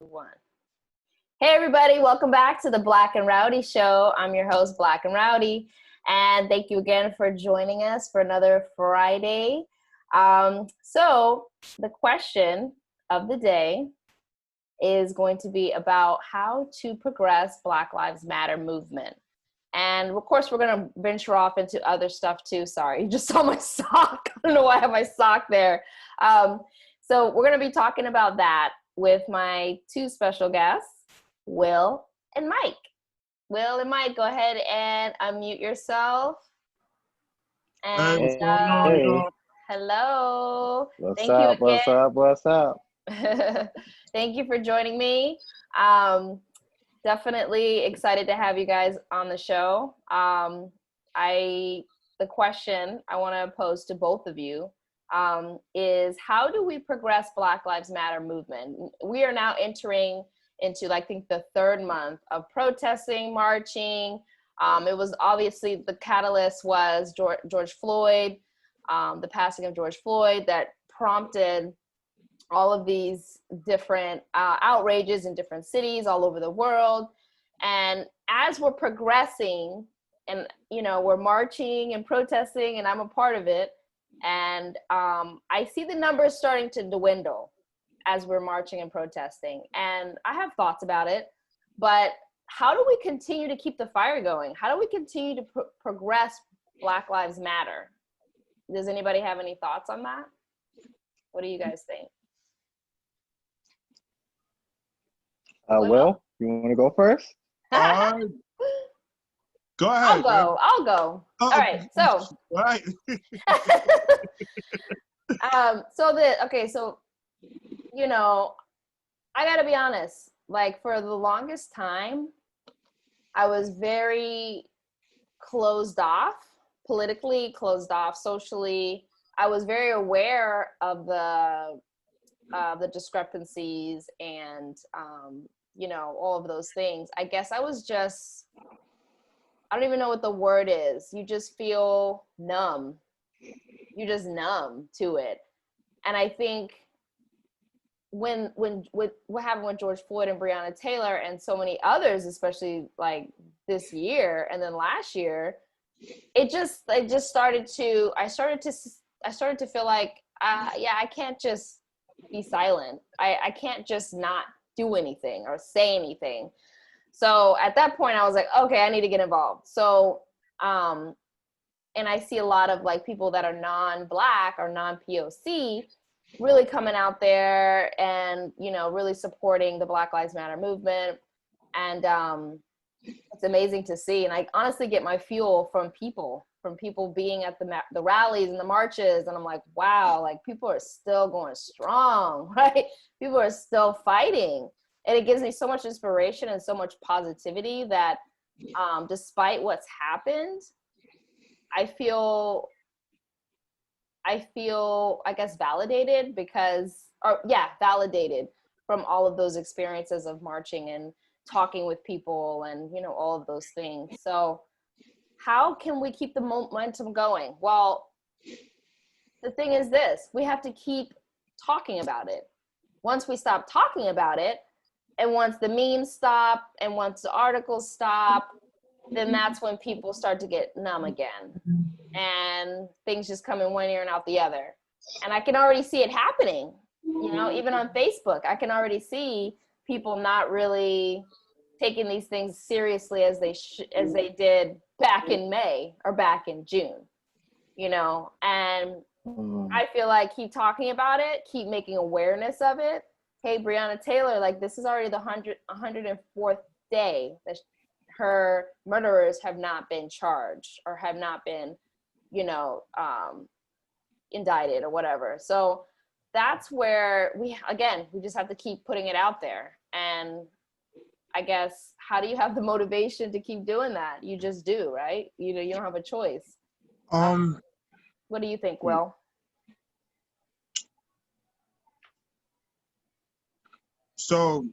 One. Hey everybody, welcome back to the Black and Rowdy Show. I'm your host, Black and Rowdy, and thank you again for joining us for another Friday. So the question of the day is going to be about how to progress Black Lives Matter movement. And of course, we're going to venture off into other stuff too. Sorry, you just saw my sock. I don't know why I have my sock there. So we're going to be talking about that with my two special guests, Will and Mike. Will and Mike, go ahead and unmute yourself. And hello. What's up? Thank you for joining me. Definitely excited to have you guys on the show. The question I want to pose to both of you is, how do we progress Black Lives Matter movement? We are now entering into, I think, the third month of protesting, marching. It was obviously, the catalyst was George Floyd, the passing of George Floyd, that prompted all of these different outrages in different cities all over the world. And as we're progressing and, we're marching and protesting, and I'm a part of it, and I see the numbers starting to dwindle as we're marching and protesting. And I have thoughts about it, but how do we continue to keep the fire going? How do we continue to progress Black Lives Matter? Does anybody have any thoughts on that? What do you guys think? Will, you want to go first? Go ahead. I'll go. All right. So. Right. I gotta be honest. Like, for the longest time, I was very closed off, politically closed off, socially. I was very aware of the discrepancies and all of those things. I guess I was just, I don't even know what the word is. You just feel numb. You're just numb to it. And I think with what happened with George Floyd and Breonna Taylor and so many others, especially like this year and then last year, I started to feel like, I can't just be silent. I can't just not do anything or say anything. So at that point I was like, okay, I need to get involved. So, and I see a lot of like people that are non-Black or non-POC really coming out there and, really supporting the Black Lives Matter movement. And it's amazing to see. And I honestly get my fuel from people being at the rallies and the marches. And I'm like, wow, like people are still going strong, right? People are still fighting. And it gives me so much inspiration and so much positivity that despite what's happened, I feel, I guess, validated validated from all of those experiences of marching and talking with people and, all of those things. So how can we keep the momentum going? Well, the thing is this, we have to keep talking about it. Once we stop talking about it, and once the memes stop, and once the articles stop, then that's when people start to get numb again. And things just come in one ear and out the other. And I can already see it happening, even on Facebook. I can already see people not really taking these things seriously as they did back in May or back in June, and I feel like keep talking about it, keep making awareness of it. Hey, Breonna Taylor, like, this is already the 104th day that her murderers have not been charged or have not been, indicted or whatever. So that's where we just have to keep putting it out there. And I guess, how do you have the motivation to keep doing that? You just do, right? You don't have a choice. What do you think, Will? So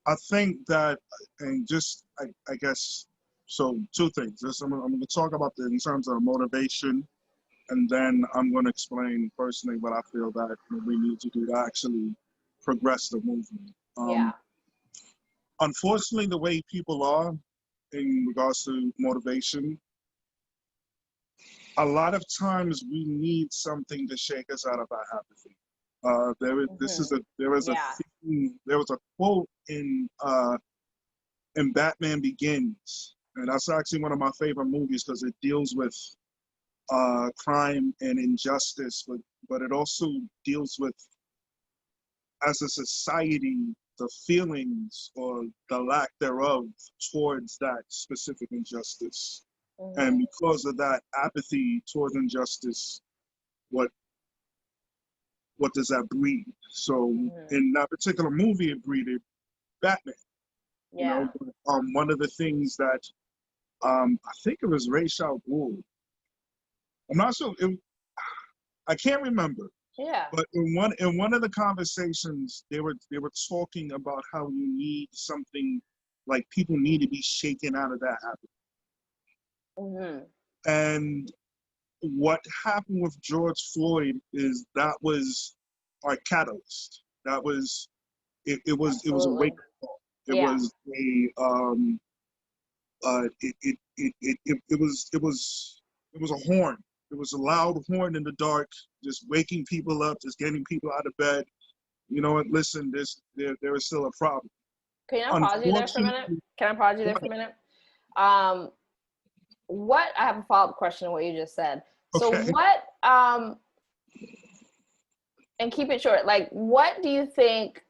I think that, and just, I guess, so two things. I'm going to talk about in terms of motivation, and then I'm going to explain personally what I feel that we need to do to actually progress the movement. Yeah. Unfortunately, the way people are in regards to motivation, a lot of times we need something to shake us out of our apathy. There was a theme, there was a quote in Batman Begins, and that's actually one of my favorite movies because it deals with crime and injustice, but it also deals with, as a society, the feelings or the lack thereof towards that specific injustice. And because of that apathy towards injustice, what does that breed? So in that particular movie, it breeded Batman. Yeah. You know, one of the things that I think it was Ray Gould. I'm not sure. I can't remember. Yeah. But in one of the conversations, they were talking about how you need something, like people need to be shaken out of that habit. And what happened with George Floyd is that was our catalyst. That was it was a wake up call. It was a horn. It was a loud horn in the dark, just waking people up, just getting people out of bed. You know what? Listen, there is still a problem. Can I pause you there for a minute? I have a follow-up question to what you just said. So okay. what, and keep it short, like, why do you think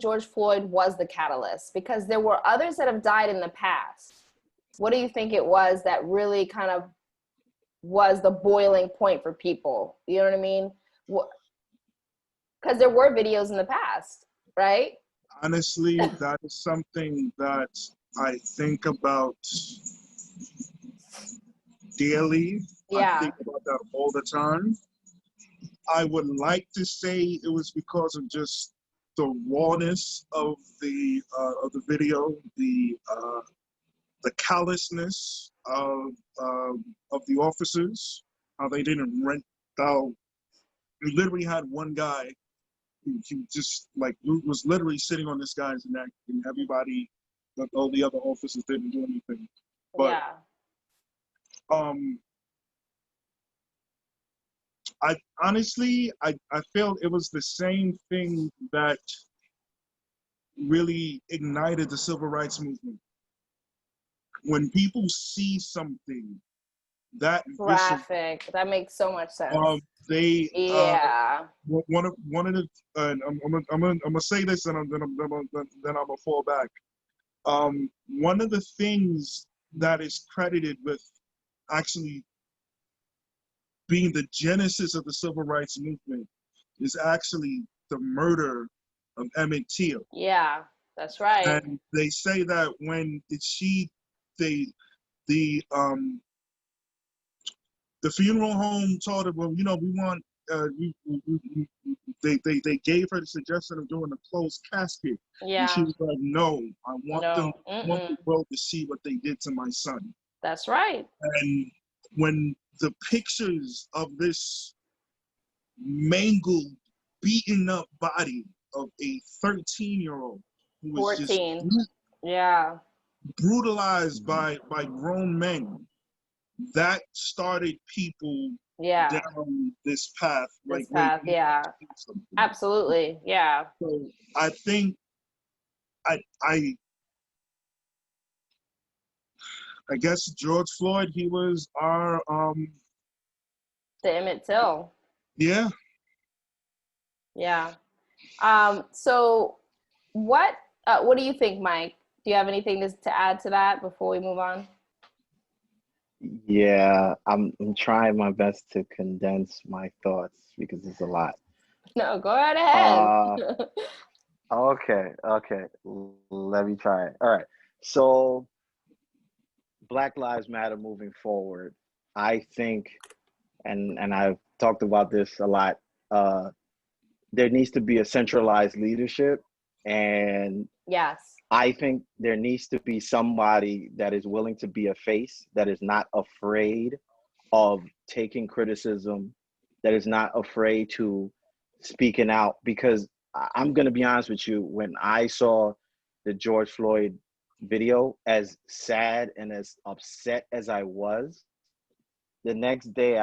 George Floyd was the catalyst? Because there were others that have died in the past. What do you think it was that really kind of was the boiling point for people? You know what I mean? Because there were videos in the past, right? Honestly, that is something that I think about daily. Yeah. I think about that all the time. I would like to say it was because of just the rawness of the video, the callousness of the officers, how they didn't rent out. We literally had one guy who just like was literally sitting on this guy's neck, and everybody, but all the other officers didn't do anything. But I honestly, I felt it was the same thing that really ignited the civil rights movement. When people see something that graphic, that makes so much sense. One of the, I'm gonna say this, and then I'm gonna fall back. One of the things that is credited with actually being the genesis of the civil rights movement is actually the murder of Emmett Till. Yeah, that's right. And they say that when the funeral home told her, well, you know, we want, they gave her the suggestion of doing a closed casket. Yeah. And she was like, no, I want them, I want the world to see what they did to my son. That's right. And when the pictures of this mangled, beaten up body of a 13-year-old who was 14. just brutalized by grown men, that started people down this path. Absolutely, yeah. So I think I guess George Floyd, he was our the Emmett Till. Yeah. Yeah. So what do you think, Mike? Do you have anything to add to that before we move on? Yeah, I'm trying my best to condense my thoughts because there's a lot. No, go right ahead. Okay. Let me try it. All right. So Black Lives Matter moving forward, I think, and I've talked about this a lot, there needs to be a centralized leadership. And yes, I think there needs to be somebody that is willing to be a face, that is not afraid of taking criticism, that is not afraid to speaking out, because I'm gonna be honest with you. When I saw the George Floyd video, as sad and as upset as I was, the next day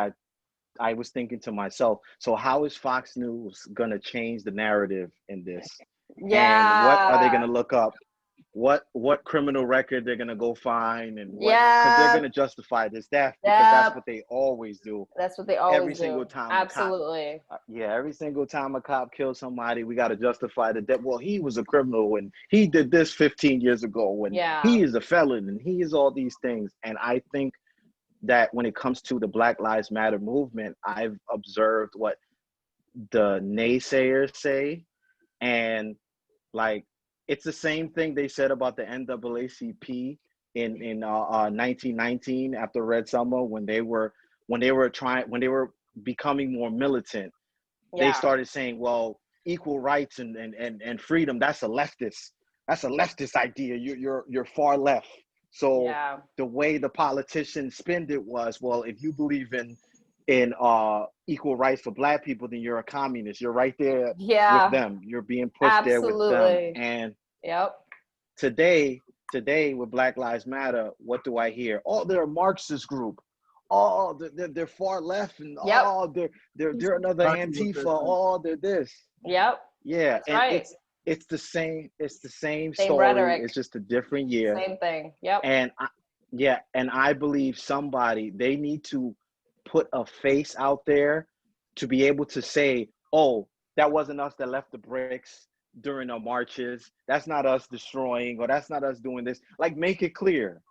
I was thinking to myself, so how is Fox News gonna change the narrative in this? And what are they Yeah. gonna look up? What criminal record they're gonna go find, and what, because they're Yeah. gonna justify this death, because that's Yep. what they always do. That's what they Every always single do. time a cop, Absolutely. yeah, every single time a cop kills somebody, we got to justify the death. Well, he was a criminal and he did this 15 years ago, and Yeah. he is a felon, and he is all these things. And I think that when it comes to the Black Lives Matter movement, I've observed what the naysayers say, and like it's the same thing they said about the NAACP in 1919 after Red Summer, when they were becoming more militant. They Yeah. started saying, well, equal rights and freedom, that's a leftist idea. You're far left. So Yeah. the way the politicians spinned it was, well, if you believe in equal rights for Black people, then you're a communist. You're right there with Yeah. them. You're being pushed there with them. Absolutely. And Yep. today with Black Lives Matter, what do I hear? Oh, they're a Marxist group. Oh, they're far left, and Yep. oh, they're another Exactly what they're Antifa. saying. Oh, they're this. Yep. Yeah, That's and right. it's the same Same story. rhetoric. It's just a different year. Same thing. Yep. And I believe somebody, they need to put a face out there to be able to say, oh, that wasn't us that left the bricks during our marches. That's not us destroying, or that's not us doing this. Like, make it clear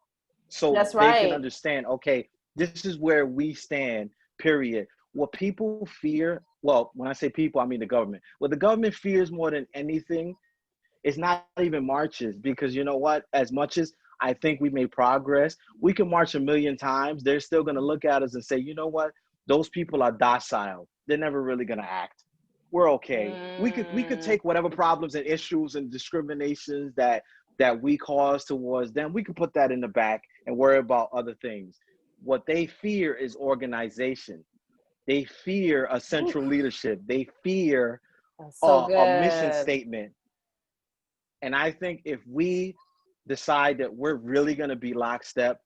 so That's they can right. understand, okay, this is where we stand, period. What people fear, well, when I say people, I mean the government. What the government fears more than anything is not even marches, because you know what? As much as I think we made progress, we can march a million times. They're still going to look at us and say, you know what? Those people are docile. They're never really going to act. We're okay. We could Mm, take whatever problems and issues and discriminations that we cause towards them. We could put that in the back and worry about other things. What they fear is organization. They fear a central leadership. They fear that's so a mission good. statement. And I think if we decide that we're really going to be lockstep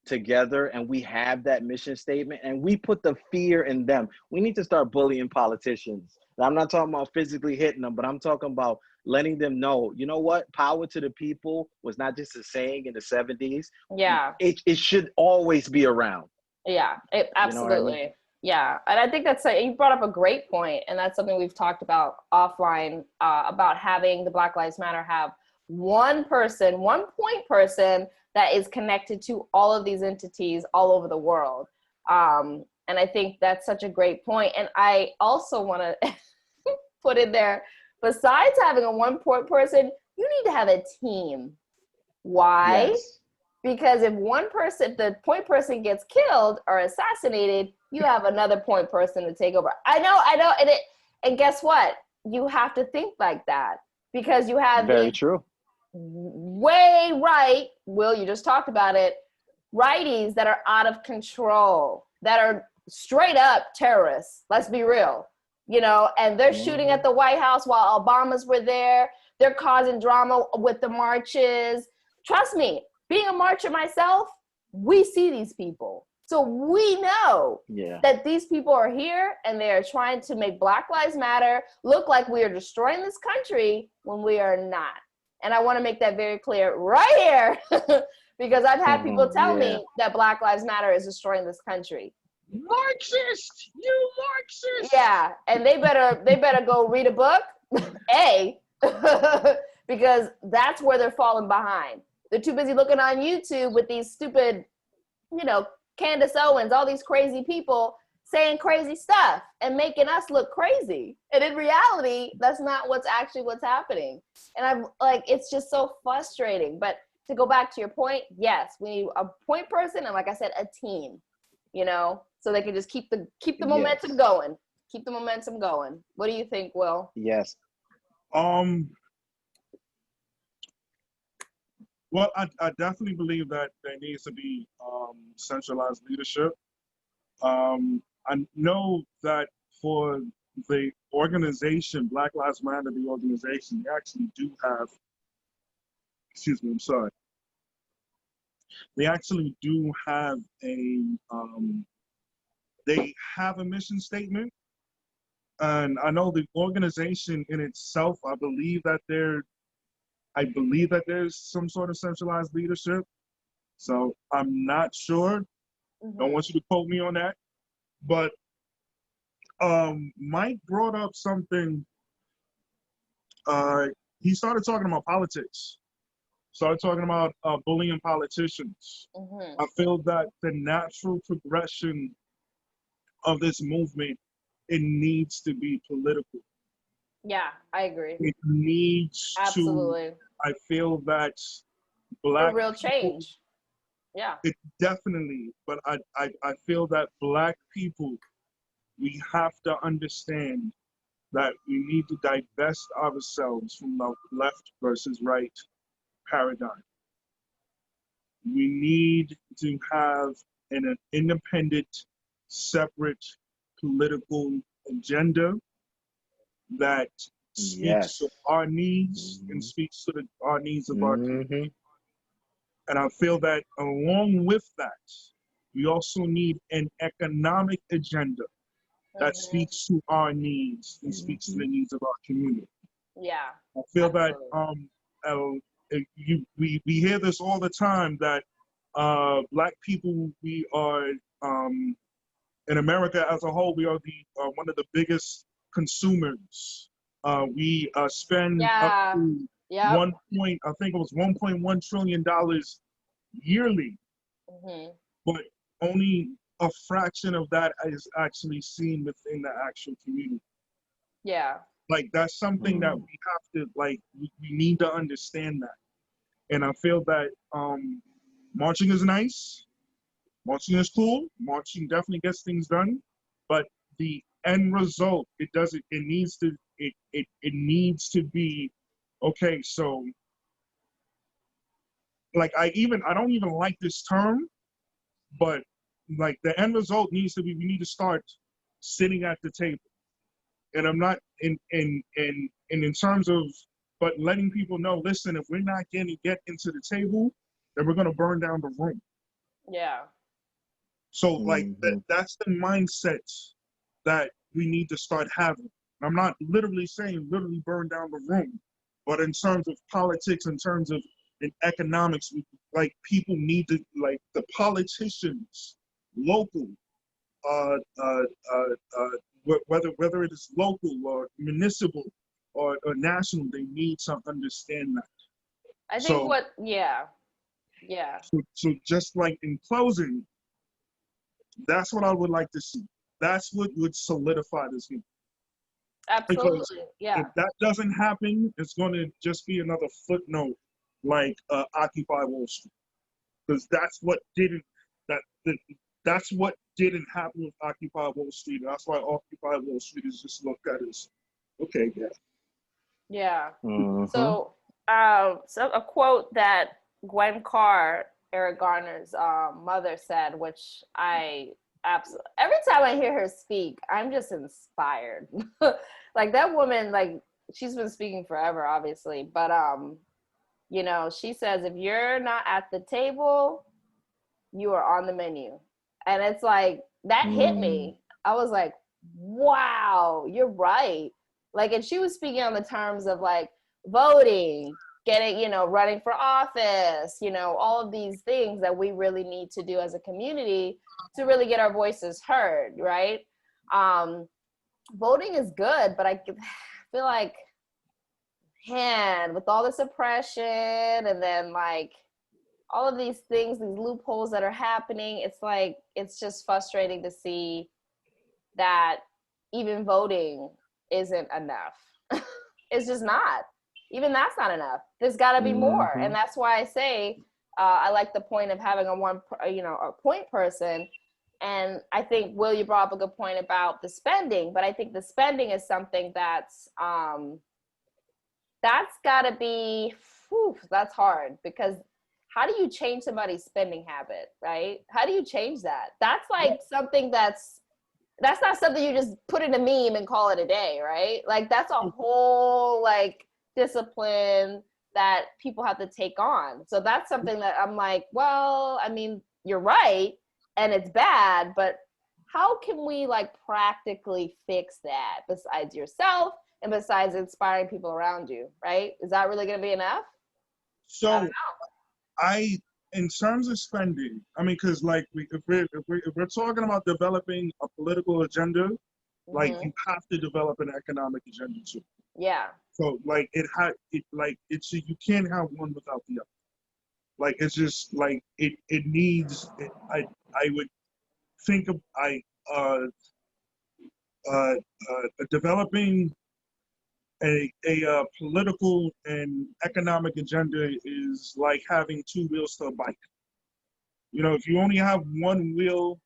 together, and we have that mission statement, and we put the fear in them, we need to start bullying politicians. And I'm not talking about physically hitting them, but I'm talking about letting them know, you know what? Power to the people was not just a saying in the 70s. Yeah. It should always be around. Yeah. It You know what I mean? absolutely. Yeah. And I think you brought up a great point, and that's something we've talked about offline, about having the Black Lives Matter have one person, one point person that is connected to all of these entities all over the world. And I think that's such a great point. And I also want to put in there, besides having a one point person, you need to have a team. Why? Yes. Because if the point person gets killed or assassinated, you have another point person to take over. I know, and guess what? You have to think like that, because you have Very these true. way right, Will, you just talked about it, righties that are out of control, that are straight up terrorists. Let's be real, and they're shooting at the White House while Obamas were there. They're causing drama with the marches. Trust me, being a marcher myself, we see these people. So we know that these people are here, and they are trying to make Black Lives Matter look like we are destroying this country when we are not. And I want to make that very clear right here, because I've had people tell me that Black Lives Matter is destroying this country. Marxist, you Marxist. Yeah, and they better go read a book, because that's where they're falling behind. They're too busy looking on YouTube with these stupid, Candace Owens, all these crazy people saying crazy stuff and making us look crazy. And in reality, that's not what's happening. And I'm like, it's just so frustrating. But to go back to your point, yes, we need a point person, and like I said, a team, so they can just keep the momentum going. Keep the momentum going. What do you think, Will? Yes. Well, I definitely believe that there needs to be centralized leadership. I know that for the organization, Black Lives Matter, the organization, they actually do have, excuse me, I'm sorry. They actually do have they have a mission statement. And I know the organization in itself, I believe that there's some sort of centralized leadership. So I'm not sure. Don't want you to quote me on that. But Mike brought up something. He started talking about politics. Started talking about bullying politicians. I feel that the natural progression of this movement, it needs to be political. Yeah, I agree. It needs Absolutely. to. I feel that For Black real people, change. Yeah. it definitely, but I feel that Black people, we have to understand that we need to divest ourselves from the left versus right paradigm. We need to have an independent, separate political agenda that speaks to our needs and speaks to our needs of our community. And I feel that along with that, we also need an economic agenda that speaks to our needs and speaks to the needs of our community. Yeah. I feel absolutely. that we hear this all the time that Black people, we are in America as a whole, we are one of the biggest consumers. We spend up Yeah. to Yep. I think it was $1.1 trillion yearly, but only a fraction of that is actually seen within the actual community. Yeah. Like that's something that we have to we need to understand that. And I feel that marching is nice, marching is cool, marching definitely gets things done, but the end result, it needs to be okay. So like I don't even like this term, but like the end result needs to be, we need to start sitting at the table. And I'm not in terms of, but letting people know, listen, if we're not going to get into the table, then we're going to burn down the room. Yeah. So like that's the mindset that we need to start having. I'm not literally saying literally burn down the room, but in terms of politics, in terms of in economics, like people need to, like the politicians, local, whether it is local or municipal or national, they need to understand that. I think yeah. So just like in closing, that's what I would like to see. That's what would solidify this game. Absolutely. Because Yeah. if that doesn't happen, it's going to just be another footnote like Occupy Wall Street. Because that's what didn't happen with Occupy Wall Street. And that's why Occupy Wall Street is just looked at as, okay, yeah. Yeah. So a quote that Gwen Carr, Eric Garner's mother, said, which I absolutely, every time I hear her speak, I'm just inspired. Like that woman, like she's been speaking forever, obviously, but you know, she says, if you're not at the table, you are on the menu. And it's like, that hit me. I was like, wow, you're right. Like, and she was speaking on the terms of like voting, getting, you know, running for office, you know, all of these things that we really need to do as a community to really get our voices heard, right? Voting is good, but I feel like, man, with all this oppression and then like all of these things, these loopholes that are happening, it's like, it's just frustrating to see that even voting isn't enough. It's just not. Even that's not enough. There's got to be more. And that's why I say I like the point of having a point person. And I think Will, you brought up a good point about the spending, but I think the spending is something that's got to be, that's hard, because how do you change somebody's spending habit, right? How do you change that? That's like something that's that's not something you just put in a meme and call it a day, right? Like that's a whole like discipline that people have to take on. So that's something that I'm like, well, I mean, you're right and it's bad, but how can we like practically fix that besides yourself and besides inspiring people around you, right? Is that really going to be enough? I don't So know. in terms of spending, I mean, because like if we're talking about developing a political agenda, like Mm-hmm. you have to develop an economic agenda too. Yeah. So like it's you can't have one without the other. Like it's just like it needs. I would think of uh uh, developing a political and economic agenda is like having two wheels to a bike. You know, if you only have one wheel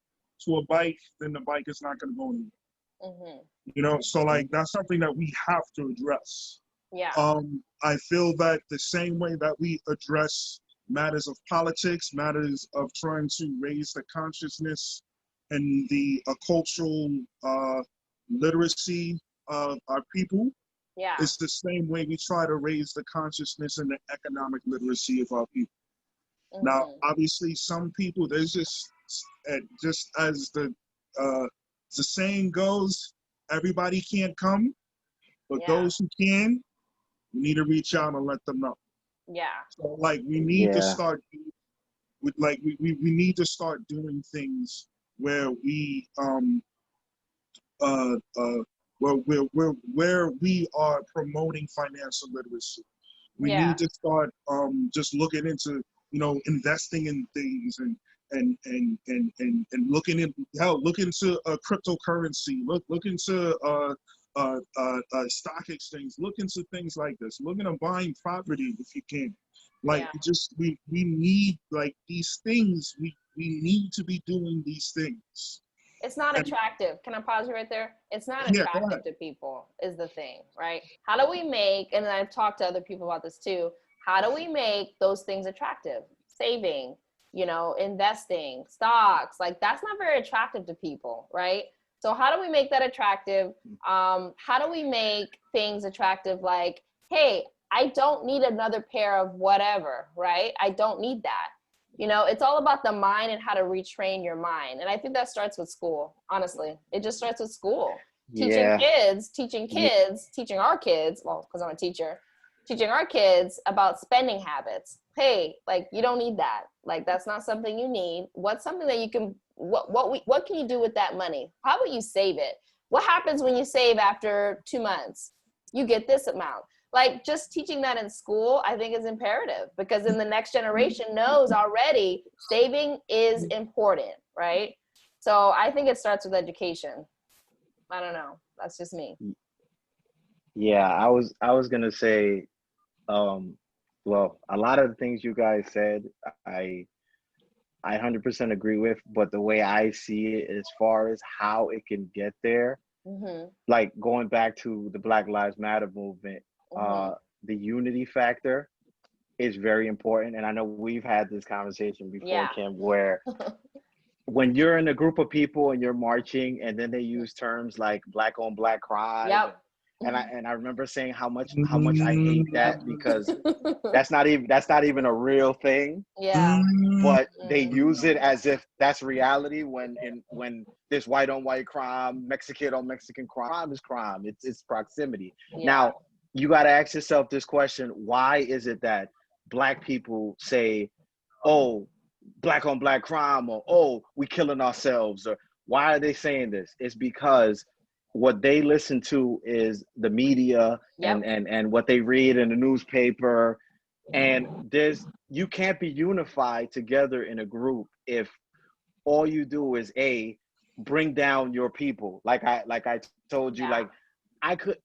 to a bike, then the bike is not going to go anywhere. Mm-hmm. You know, so like that's something that we have to address. Yeah. I feel that the same way that we address matters of politics, matters of trying to raise the consciousness and the cultural literacy of our people, Yeah. it's the same way we try to raise the consciousness and the economic literacy of our people. Now, Mm-hmm. obviously, some people, there's just as the saying goes, everybody can't come, but Yeah. those who can, we need to reach out and let them know. Yeah. So, like, we need to Yeah. start with, like, we need to start doing things where we uh uh where we are promoting financial literacy. We Yeah. need to start just looking into, you know, investing in things and looking in hell, look into cryptocurrency, look into stock exchange, look into things like this, look into buying property if you can. Like Yeah. just we need like these things, we need to be doing these things. It's not And attractive. Can I pause you right there? It's not yeah, go ahead. attractive to people, is the thing, right? How do we make, and I've talked to other people about this too, how do we make those things attractive? Saving, investing, stocks, like that's not very attractive to people, right? So, how do we make that attractive? How do we make things attractive like, hey, I don't need another pair of whatever, right? I don't need that. It's all about the mind and how to retrain your mind. And I think that starts with school, honestly. It just starts with school. Teaching Yeah. kids, Yeah. teaching our kids, well, because I'm a teacher, teaching our kids about spending habits. Hey, like you don't need that. Like that's not something you need. What's something that you can what can you do with that money? How about you save it? What happens when you save after 2 months? You get this amount. Like just teaching that in school, I think is imperative because then the next generation knows already saving is important, right? So I think it starts with education. I don't know. That's just me. Yeah. I was gonna say, um, well, a lot of the things you guys said, I I 100% agree with, but the way I see it as far as how it can get there, Mhm. like going back to the Black Lives Matter movement, Mhm. the unity factor is very important. And I know we've had this conversation before, Yeah. Kim, where when you're in a group of people and you're marching and then they use terms like black on black crime, Yep. and I remember saying how much I hate that because Yep. that's not even a real thing, Yeah. but they Mm. use it as if that's reality when this white on white crime, Mexican on Mexican crime is crime. It's proximity. Yeah. Now you got to ask yourself this question: why is it that black people say, "Oh, black on black crime," or "Oh, we killing ourselves," or why are they saying this? It's because what they listen to is the media and Yep. and and what they read in the newspaper, and you can't be unified together in a group if all you do is bring down your people. Like I told you, Yeah. like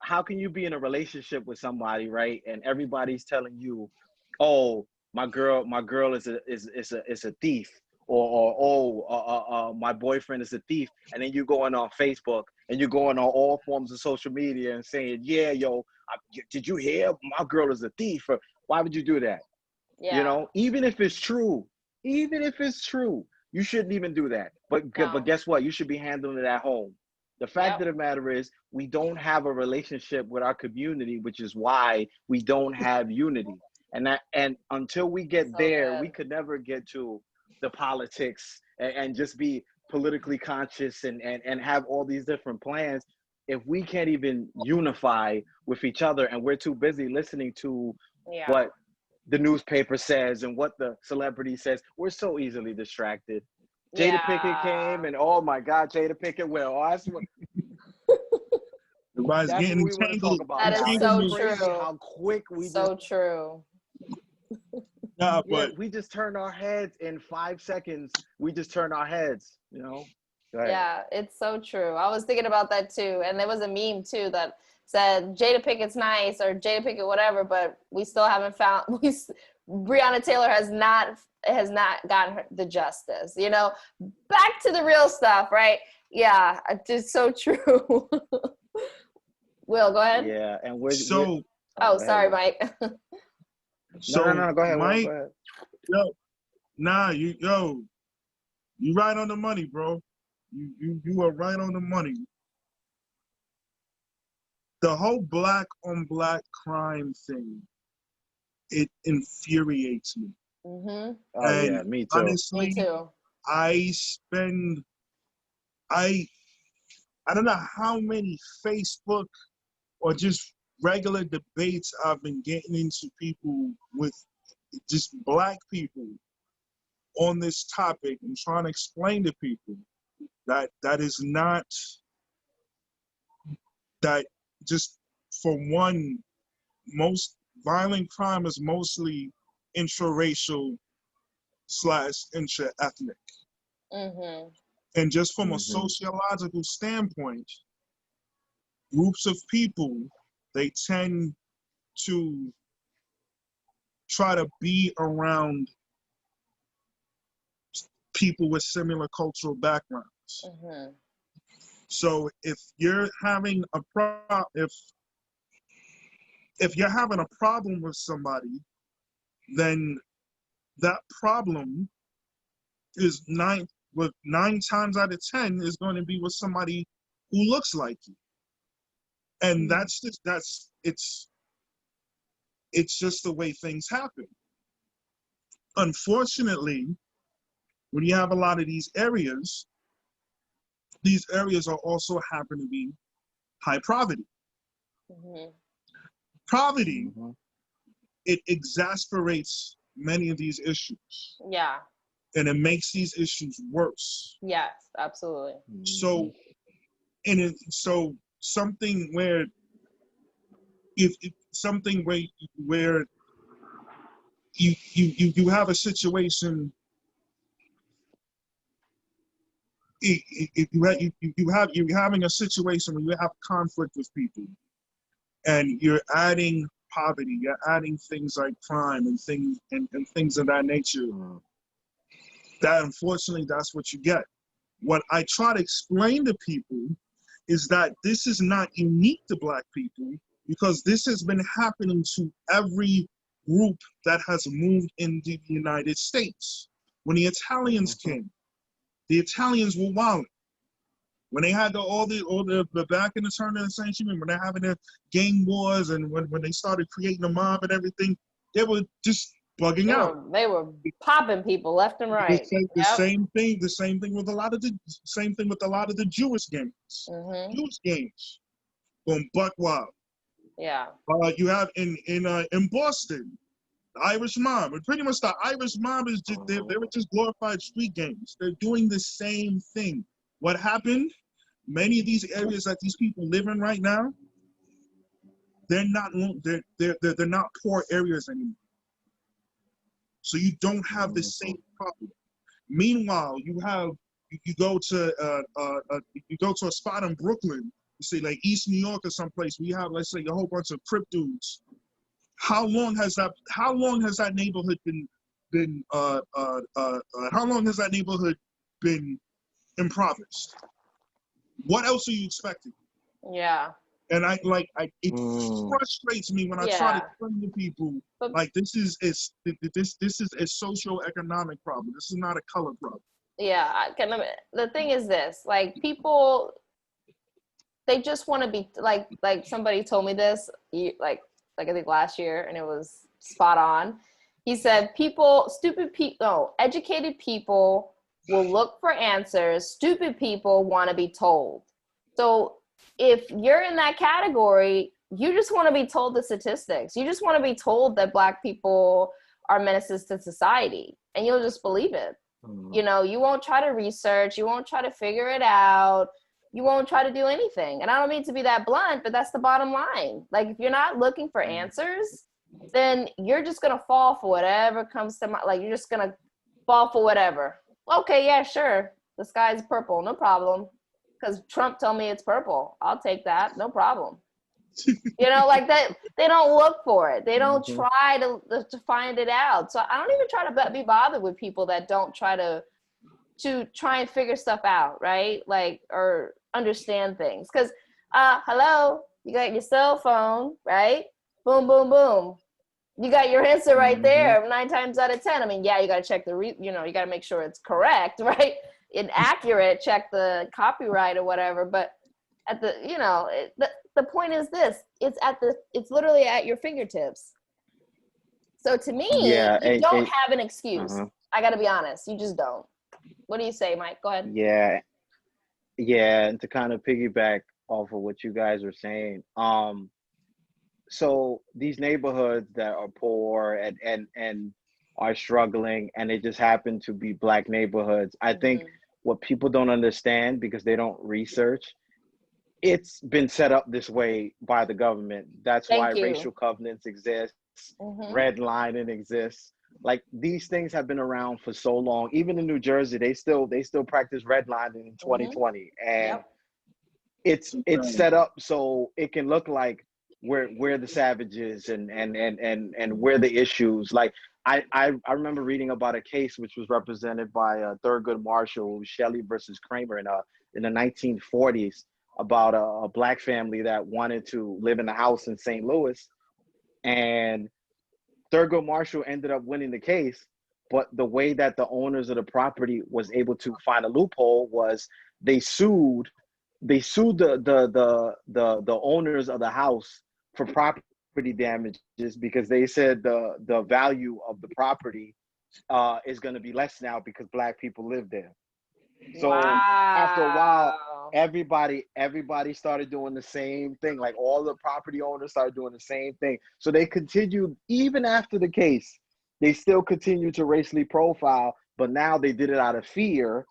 how can you be in a relationship with somebody, right? And everybody's telling you, oh, my girl is a thief, or oh, my boyfriend is a thief, and then you going on Facebook and you're going on all forms of social media and saying, yeah, yo, did you hear my girl is a thief? Or, why would you do that? Yeah. Even if it's true, even if it's true, you shouldn't even do that. But No. guess what? You should be handling it at home. The fact of the matter is, we don't have a relationship with our community, which is why we don't have unity. And until we get So there, good. we could never get to the politics and just be politically conscious and have all these different plans if we can't even unify with each other, and we're too busy listening to what the newspaper says and what the celebrity says. We're so easily distracted. Jada Pinkett came, and oh my God, Jada Pinkett will. Oh, Everybody's that's getting what we want to talk entangled. about. That is Now. so It's crazy true. how quick we So just true. Nah, yeah, but we just turn our heads in 5 seconds. We just turn our heads, you know. Go ahead. Yeah, it's so true. I was thinking about that too, and there was a meme too that said Jada Pickett's nice or Jada Pinkett whatever, but we still haven't found. Breonna Taylor has not gotten the justice. You know, back to the real stuff, right? Yeah, it's so true. Will, go ahead. Yeah, and so Oh, go sorry, ahead, Mike. No, go ahead, Will, Mike, go ahead. You right on the money, bro. You are right on the money. The whole black on black crime thing, it infuriates me. Mm-hmm. Oh And yeah, me too. honestly, Me too. I don't know how many Facebook or just regular debates I've been getting into people with just black people on this topic and trying to explain to people that is not, that just for one, most violent crime is mostly intraracial / intra-ethnic. Mm-hmm. And just from a Mhm. sociological standpoint, groups of people, they tend to try to be around people with similar cultural backgrounds. Mm-hmm. So if you're having a if you're having a problem with somebody, then that problem is nine times out of 10 is going to be with somebody who looks like you. And it's just the way things happen. Unfortunately, when you have a lot of these areas are also happen to be high poverty. Mm-hmm. Poverty, Mhm. it exasperates many of these issues, Yeah. and it makes these issues worse. Yes, absolutely. So, so something where where you have a situation, you're having a situation where you have conflict with people, and you're adding poverty, you're adding things like crime and things of that nature. Mhm. That, unfortunately, that's what you get. What I try to explain to people is that this is not unique to black people, because this has been happening to every group that has moved into the United States. When the Italians came, the Italians were wild. When they had all the back in the turn of the century, when they're having their gang wars, and when they started creating a mob and everything, they were just bugging out. They were popping people left and right. The same thing with a lot of the Jewish gangs. Mm-hmm. Jewish gangs, from buck wild. Yeah. You have in Boston, the Irish Mob. And pretty much the Irish Mob is just they were just glorified street gangs. They're doing the same thing. What happened? Many of these areas that these people live in right now, they're not poor areas anymore. So you don't have the same problem. Meanwhile, you go to a spot in Brooklyn, you say like East New York or someplace, where you have, let's say, a whole bunch of Crip dudes. How long has that neighborhood been impoverished? What else are you expecting? Yeah. And it frustrates me when I try to explain to people, like, this is a socio-economic problem. This is not a color problem. Yeah. The thing is this, like, people they just want to be like somebody told me this I think last year, and it was spot on. He said educated people will look for answers, stupid people want to be told. So if you're in that category, you just want to be told the statistics, you just want to be told that Black people are menaces to society, and you'll just believe it. You know, you won't try to research, you won't try to figure it out, you won't try to do anything. And I don't mean to be that blunt, but that's the bottom line. Like, if you're not looking for answers, then you're just gonna fall for whatever comes to mind. Like, you're just gonna fall for whatever. Okay, yeah, sure, the sky's purple, no problem, because Trump told me it's purple, I'll take that, no problem. You know, like that. They don't look for it, they don't try to find it out. So I don't even try to be bothered with people that don't try to try and figure stuff out, right? Like, or understand things. Because hello, you got your cell phone, right? Boom, boom, boom, you got your answer right there 9 times out of 10. I mean, yeah, you got to check you know, you got to make sure it's correct, right? And accurate, check the copyright or whatever. But at the, you know, the point is this: it's literally at your fingertips. So to me, you don't have an excuse. I got to be honest, you just don't. What do you say, Mike? Go ahead. Yeah, and to kind of piggyback off of what you guys were saying, so these neighborhoods that are poor and are struggling, and they just happen to be Black neighborhoods. I think what people don't understand, because they don't research, it's been set up this way by the government. That's why racial covenants exist, redlining exists. Like, these things have been around for so long. Even in New Jersey, they still practice redlining in 2020, and it's set up so it can look like we're the savages and we're the issues. Like, I remember reading about a case which was represented by Thurgood Marshall, Shelley versus Kramer in the 1940s, about a Black family that wanted to live in a house in St. Louis, and Thurgood Marshall ended up winning the case. But the way that the owners of the property was able to find a loophole was they sued the owners of the house for property damages, because they said the value of the property is going to be less now because Black people live there. So after a while, everybody started doing the same thing. Like, all the property owners started doing the same thing. So they continued, even after the case, they still continued to racially profile, but now they did it out of fear,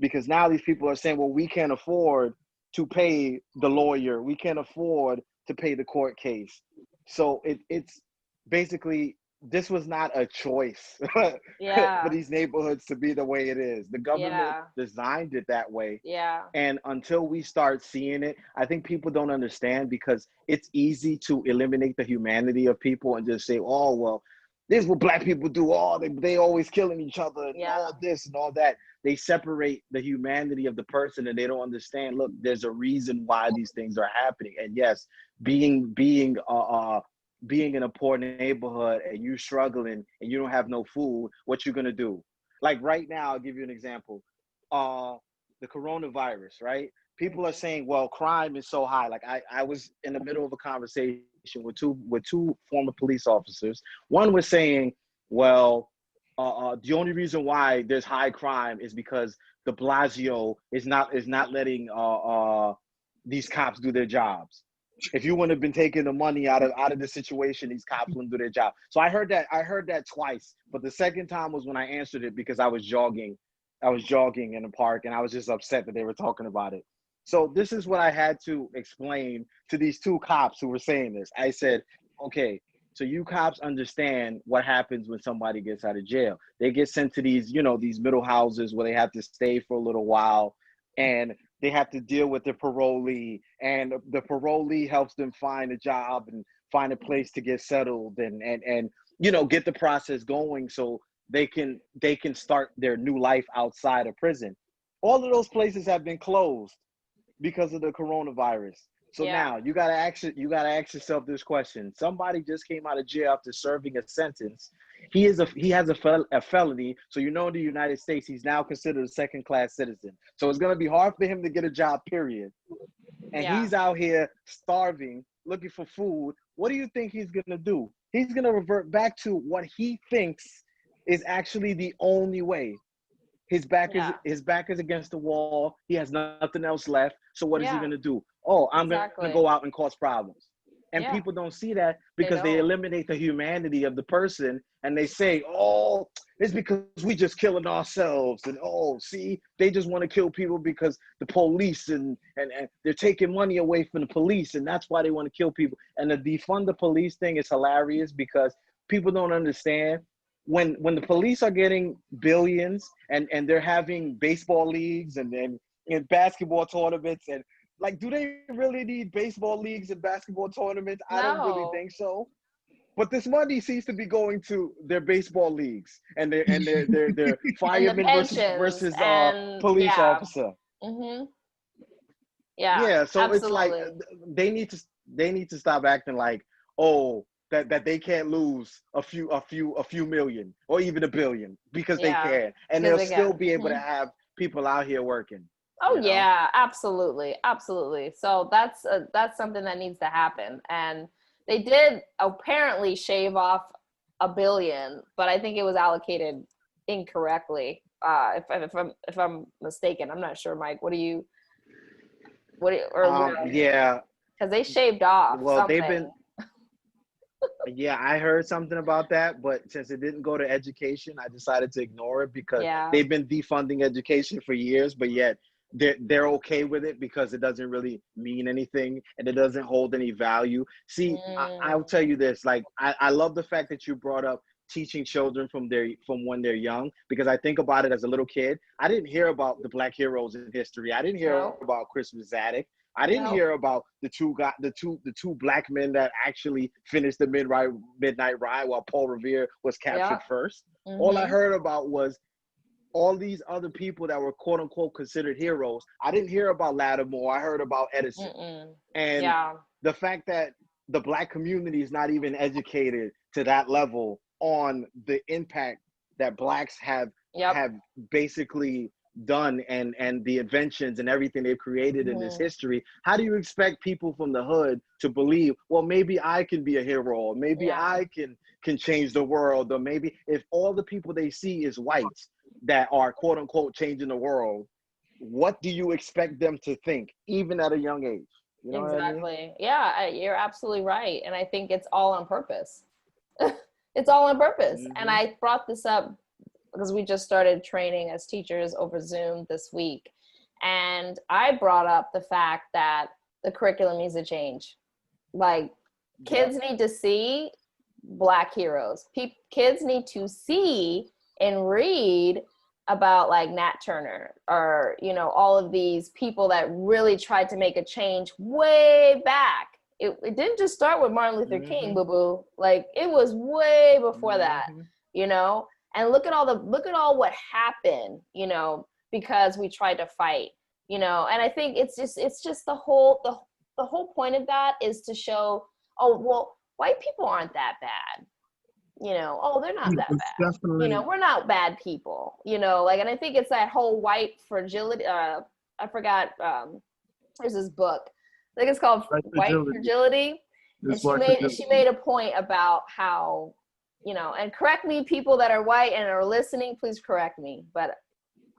because now these people are saying, well, we can't afford to pay the lawyer, we can't afford to pay the court case. So it's basically, this was not a choice for these neighborhoods to be the way it is. The government designed it that way. And until we start seeing it, I think people don't understand, because it's easy to eliminate the humanity of people and just say, oh, well, this is what Black people do. Oh, they always killing each other and all this and all that. They separate the humanity of the person, and they don't understand, look, there's a reason why these things are happening. And yes, being in a poor neighborhood and you struggling and you don't have no food, what you gonna do? Like, right now, I'll give you an example. The coronavirus, right? People are saying, well, crime is so high. Like, I was in the middle of a conversation with two former police officers. One was saying, well, the only reason why there's high crime is because de Blasio is not letting these cops do their jobs. If you wouldn't have been taking the money out of the situation, these cops wouldn't do their job. So I heard that twice, but the second time was when I answered it, because I was jogging in the park, and I was just upset that they were talking about it. So this is what I had to explain to these two cops who were saying this. I said, okay, so you cops understand what happens when somebody gets out of jail. They get sent to these middle houses where they have to stay for a little while, and they have to deal with the parolee, and the parolee helps them find a job and find a place to get settled and get the process going so they can start their new life outside of prison. All of those places have been closed because of the coronavirus. So now you gotta ask yourself this question. Somebody just came out of jail after serving a sentence. He has a felony. So in the United States, he's now considered a second-class citizen. So it's gonna be hard for him to get a job, period. and Yeah. he's out here starving, looking for food, what do you think he's gonna do? He's gonna revert back to what he thinks is actually the only way. Yeah. His back is against the wall. He has nothing else left. So what is he Yeah. gonna do? Oh, I'm gonna Exactly. go out and cause problems. And Yeah. people don't see that They because they don't. eliminate the humanity of the person and they say, oh, it's because we just killing ourselves. And oh, see, they just want to kill people because the police and they're taking money away from the police and that's why they want to kill people. And the defund the police thing is hilarious because people don't understand when the police are getting billions and they're having baseball leagues and basketball tournaments and like, do they really need baseball leagues and basketball tournaments? I don't really No. think so. But this money seems to be going to their baseball leagues and their And the fireman pensions versus and police yeah. officer. Mhm. Yeah. Yeah, so it's like Absolutely. they need to stop acting like, oh, that they can't lose a few million or even a billion because they Yeah. can, and Because they'll still again. be able to Mhm. have people out here working. Oh You know. yeah, absolutely, absolutely. So that's something that needs to happen. And they did apparently shave off $1 billion, but I think it was allocated incorrectly. If I'm mistaken, I'm not sure, Mike. Or Yeah. because they shaved off Well, they've been. something. Yeah, I heard something about that, but since it didn't go to education, I decided to ignore it because Yeah. they've been defunding education for years, but yet they're okay with it because it doesn't really mean anything and it doesn't hold any value. See, I'll Mm, tell you this, like I love the fact that you brought up teaching children from when they're young because I think about it as a little kid. I didn't hear about the black heroes in history. I didn't hear nope. about Christmas Zadok. I didn't Nope. hear about the two black men that actually finished the midnight ride while Paul Revere was captured Yep. first. All I Mhm. heard about was all these other people that were quote unquote considered heroes. I didn't hear about Lattimore. I heard about Edison. Mm-mm. And Yeah. the fact that the black community is not even educated to that level on the impact that blacks Yep. have basically done and the inventions and everything they've created in this Mhm. history, how do you expect people from the hood to believe, well, maybe I can be a hero, or maybe Yeah. I can change the world, or maybe if all the people they see is whites that are quote unquote changing the world, what do you expect them to think even at a young age? You know what I mean? Exactly. Yeah, you're absolutely right. And I think it's all on purpose. It's all on purpose. And Mm-hmm. I brought this up because we just started training as teachers over Zoom this week. And I brought up the fact that the curriculum needs to change. Like, Yep. kids need to see Black heroes. Kids need to see and read about like Nat Turner or all of these people that really tried to make a change way back. It didn't just start with Martin Luther King, Mm-hmm. boo boo. Like, it was way before that, Mm-hmm. you know. And look at all what happened, because we tried to fight, And I think it's just the whole point of that is to show, oh well, white people aren't that bad, oh, they're not that It's bad, definitely we're not bad people, like. And I think it's that whole white fragility. I forgot. There's this book, I think it's called white White fragility. Fragility. And It's she white made fragility. a point about how, and correct me, people that are white and are listening, please correct me, but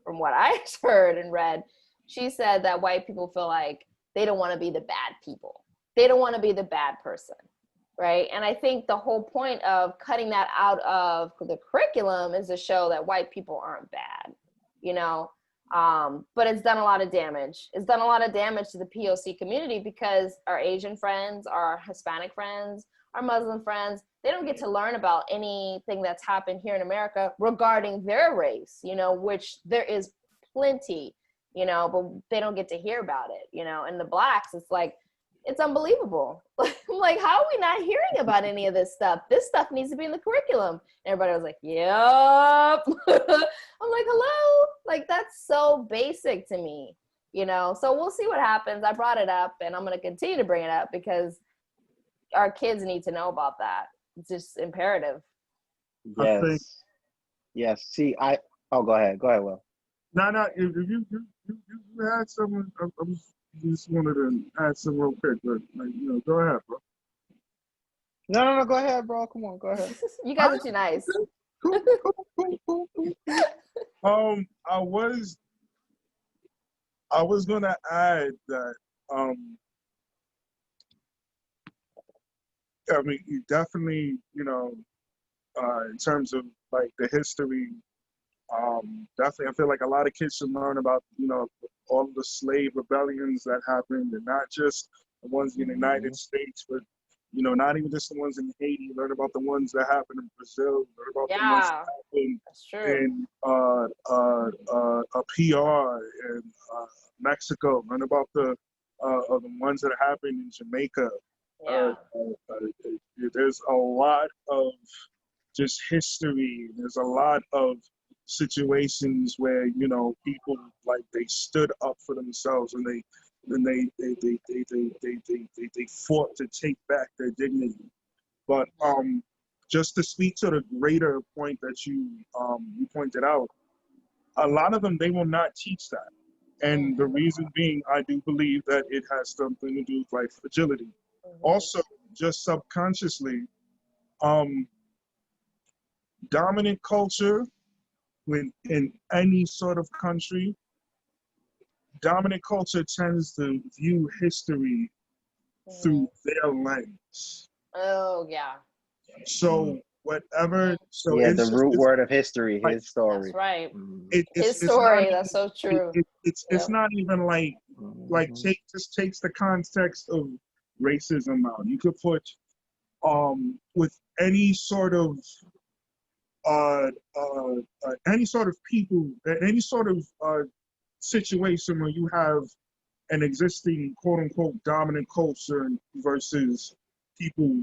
from what I heard and read, she said that white people feel like they don't want to be the bad people. They don't want to be the bad person, right? And I think the whole point of cutting that out of the curriculum is to show that white people aren't bad, you know. But it's done a lot of damage. It's done a lot of damage to the POC community because our Asian friends, our Hispanic friends, our Muslim friends, they don't get to learn about anything that's happened here in America regarding their race, which there is plenty, but they don't get to hear about it, And the blacks, it's like, it's unbelievable. I'm like, how are we not hearing about any of this stuff? This stuff needs to be in the curriculum. And everybody was like, yep. I'm like, hello? Like, that's so basic to me, So we'll see what happens. I brought it up and I'm going to continue to bring it up because our kids need to know about that. It's just imperative. I think Yes. Yes. See, oh, go ahead. Go ahead, Will. no, no. If you had someone, I was just wanted to add some real quick, but go ahead, bro. No, go ahead, bro. Come on, go ahead. You guys are too nice. Cool. I was gonna add that I mean, you definitely, in terms of like the history, definitely, I feel like a lot of kids should learn about, all of the slave rebellions that happened, and not just the ones in the United States, but not even just the ones in Haiti. Learn about the ones that happened in Brazil. Learn about the ones that happened that's true. in PR and Mexico. Learn about the ones that happened in Jamaica. Yeah. There's a lot of just history. There's a lot of situations where people like they stood up for themselves and they fought to take back their dignity. But just to speak to the greater point that you pointed out, a lot of them, they will not teach that. And the reason being, I do believe that it has something to do with like fragility. Also, just subconsciously, dominant culture in any sort of country, dominant culture tends to view history through their lens. Oh, yeah. So whatever, the root word of history, like, his story. That's right. His story, not, that's so true. It's not even like just takes the context of racism out. You could put with any sort of people, any sort of situation where you have an existing quote unquote dominant culture versus people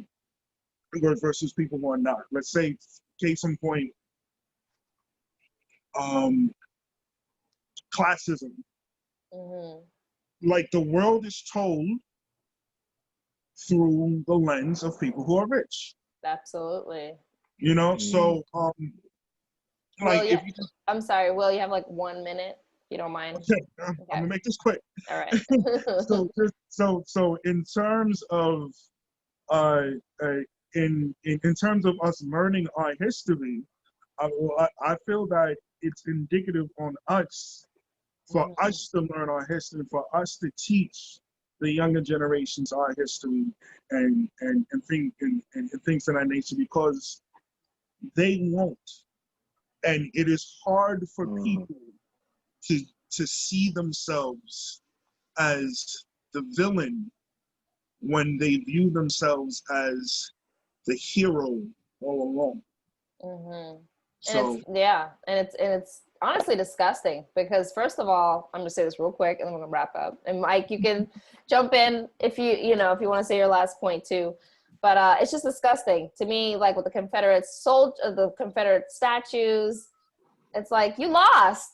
who are not. Let's say, case in point, classism. Like the world is told through the lens of people who are rich. Absolutely. So Will, if you just, I'm sorry, Will, you have like 1 minute, if you don't mind. Okay, I'm gonna make this quick. All right. so in terms of in terms of us learning our history, I feel that it's indicative on us for us to learn our history, for us to teach the younger generations our history and things of that nature, because they won't. And it is hard for people to see themselves as the villain when they view themselves as the hero all along. So and it's honestly disgusting, because first of all, I'm gonna say this real quick and then we're gonna wrap up. And Mike, you can jump in if you want to say your last point too. But it's just disgusting to me, like with the Confederate the Confederate statues. It's like, you lost.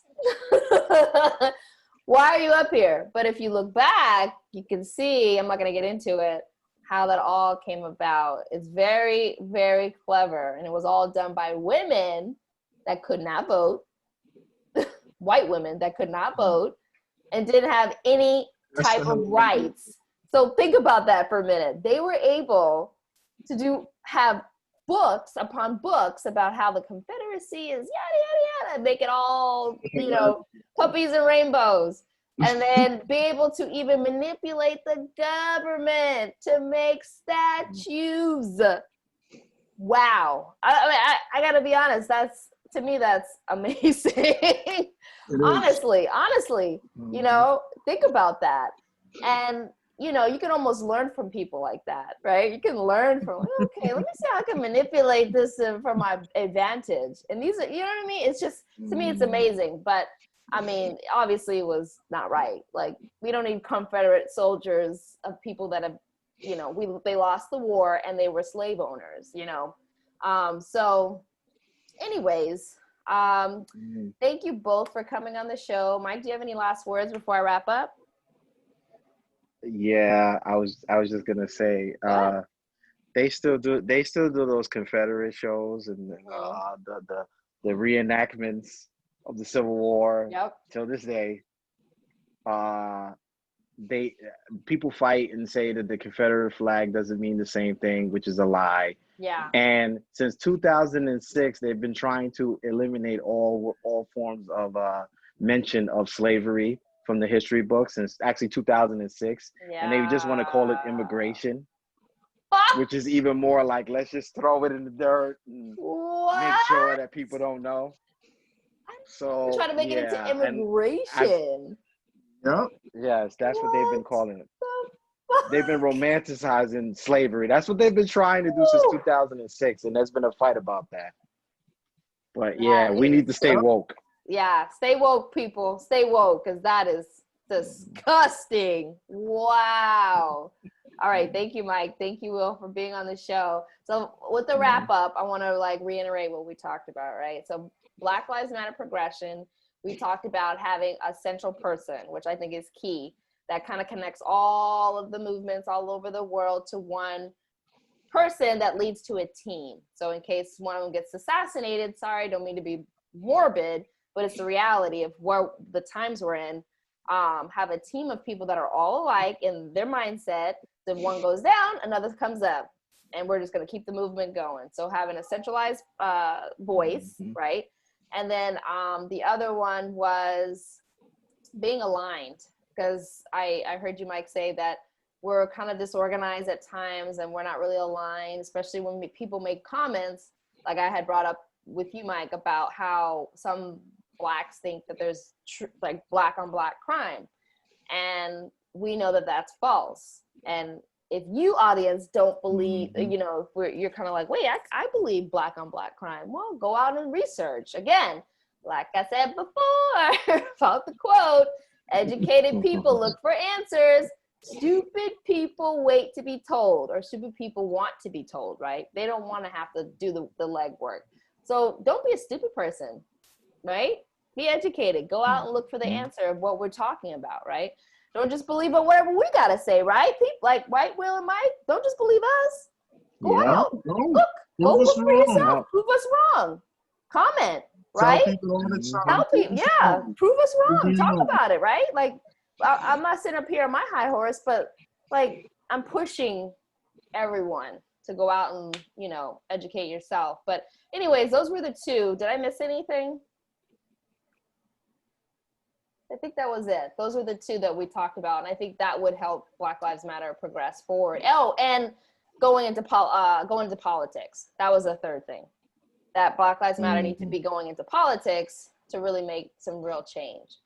Why are you up here? But if you look back, you can see, I'm not going to get into it, how that all came about. It's very, very clever. And it was all done by women that could not vote, white women that could not vote, and didn't have any type of rights. So think about that for a minute. They were able to have books upon books about how the Confederacy is yada, yada, yada, make it all, puppies and rainbows. And then be able to even manipulate the government to make statues. Wow. I gotta be honest, to me, that's amazing. honestly, think about that. And you can almost learn from people like that, right? You can learn from, okay, let me see how I can manipulate this for my advantage. And these are, you know what I mean? It's just, to me, it's amazing. But I mean, obviously it was not right. Like, we don't need Confederate soldiers of people that have, they lost the war and they were slave owners, So anyways, thank you both for coming on the show. Mike, do you have any last words before I wrap up? Yeah, I was just gonna say, they still do those Confederate shows and the reenactments of the Civil War. Yep. Till this day. people fight and say that the Confederate flag doesn't mean the same thing, which is a lie. Yeah. And since 2006, they've been trying to eliminate all forms of mention of slavery from the history books since actually 2006. Yeah. And they just want to call it immigration, which is even more like, let's just throw it in the dirt and make sure that people don't know. So try to make it into immigration. Yes, that's what they've been calling it. They've been romanticizing slavery. That's what they've been trying to do since 2006, and there's been a fight about that. But yeah, we need to stay woke. Yeah, stay woke, people. Stay woke, because that is disgusting. Wow. All right, thank you, Mike. Thank you, Will, for being on the show. So with the wrap up, I want to reiterate what we talked about, right? So Black Lives Matter progression, we talked about having a central person, which I think is key. That kind of connects all of the movements all over the world to one person that leads to a team. So in case one of them gets assassinated, sorry, don't mean to be morbid, but it's the reality of where the times we're in. Have a team of people that are all alike in their mindset. If one goes down, another comes up, and we're just going to keep the movement going. So having a centralized voice, right? And then the other one was being aligned. Because I heard you, Mike, say that we're kind of disorganized at times and we're not really aligned, especially when people make comments, like I had brought up with you, Mike, about how some Blacks think that there's like Black on Black crime. And we know that that's false. And if you, audience, don't believe, if you're kind of like, wait, I believe Black on Black crime. Well, go out and research. Again, like I said before, about the quote, educated people look for answers. Stupid people wait to be told, or stupid people want to be told, right? They don't want to have to do the legwork. So don't be a stupid person, right? Be educated. Go out and look for the answer of what we're talking about, right? Don't just believe in whatever we got to say, right? People, like, right, Will and Mike? Don't just believe us. Go out. Look. Go look for yourself. Prove us wrong. Comment. Right? Tell people all the time. Tell people, yeah, prove us wrong. Talk about it, right? Like, I'm not sitting up here on my high horse, but like, I'm pushing everyone to go out and, educate yourself. But anyways, those were the two. Did I miss anything? I think that was it. Those were the two that we talked about. And I think that would help Black Lives Matter progress forward. Oh, and going into politics. That was the third thing. That Black Lives Matter need to be going into politics to really make some real change.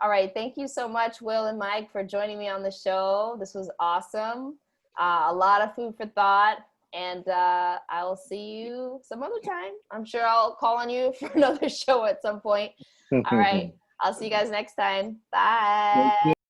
All right. Thank you so much, Will and Mike, for joining me on the show. This was awesome. A lot of food for thought. And I will see you some other time. I'm sure I'll call on you for another show at some point. All right. I'll see you guys next time. Bye.